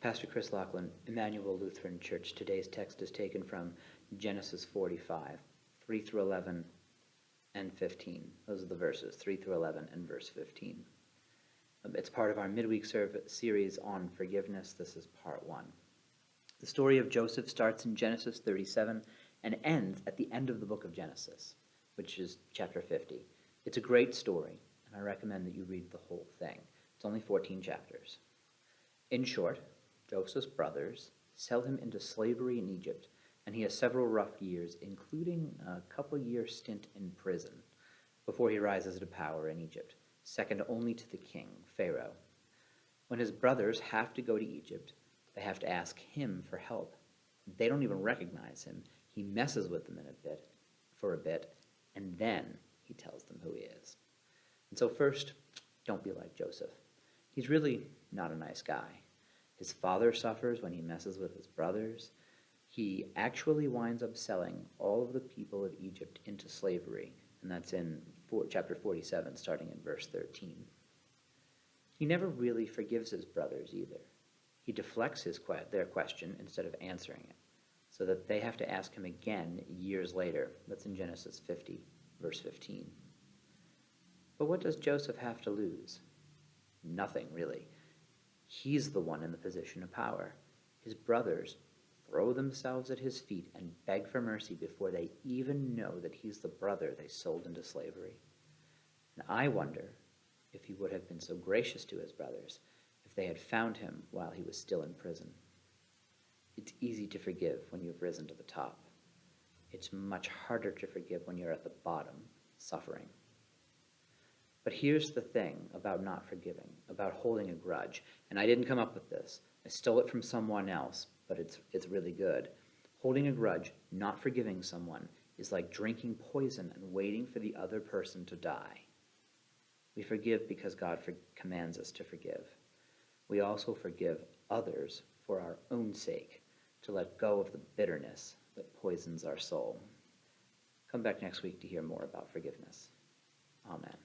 Pastor Chris Lachlan, Emmanuel Lutheran Church. Today's text is taken from Genesis 45, 3 through 11 and 15. Those are the verses, 3 through 11 and verse 15. It's part of our midweek series on forgiveness. This is part 1. The story of Joseph starts in Genesis 37 and ends at the end of the book of Genesis, which is chapter 50. It's a great story, and I recommend that you read the whole thing. It's only 14 chapters. In short, Joseph's brothers sell him into slavery in Egypt, and he has several rough years, including a couple-year stint in prison, before he rises to power in Egypt, second only to the king, Pharaoh. When his brothers have to go to Egypt, they have to ask him for help. They don't even recognize him. He messes with them for a bit, and then he tells them who he is. And so first, don't be like Joseph. He's really not a nice guy. His father suffers when he messes with his brothers. He actually winds up selling all of the people of Egypt into slavery, and that's in chapter 47, starting in verse 13. He never really forgives his brothers either. He deflects their question instead of answering it, so that they have to ask him again years later. That's in Genesis 50, verse 15. But what does Joseph have to lose? Nothing, really. He's the one in the position of power. His brothers throw themselves at his feet and beg for mercy before they even know that he's the brother they sold into slavery. And I wonder if he would have been so gracious to his brothers if they had found him while he was still in prison. It's easy to forgive when you've risen to the top. It's much harder to forgive when you're at the bottom, suffering. But here's the thing about not forgiving, about holding a grudge. And I didn't come up with this. I stole it from someone else, but it's really good. Holding a grudge, not forgiving someone, is like drinking poison and waiting for the other person to die. We forgive because God commands us to forgive. We also forgive others for our own sake, to let go of the bitterness that poisons our soul. Come back next week to hear more about forgiveness. Amen.